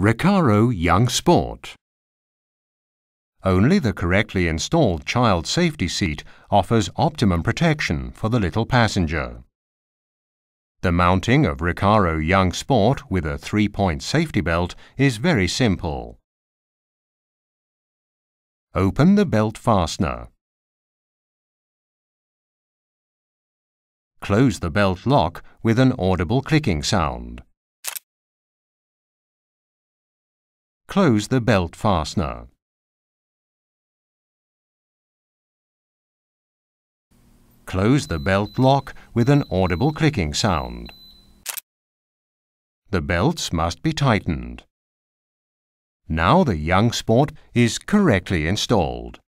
RECARO Young Sport. Only the correctly installed child safety seat offers optimum protection for the little passenger. The mounting of RECARO Young Sport with a 3-point safety belt is very simple. Open the belt fastener. Close the belt lock with an audible clicking sound. Close the belt fastener. Close the belt lock with an audible clicking sound. The belts must be tightened. Now the Young Sport is correctly installed.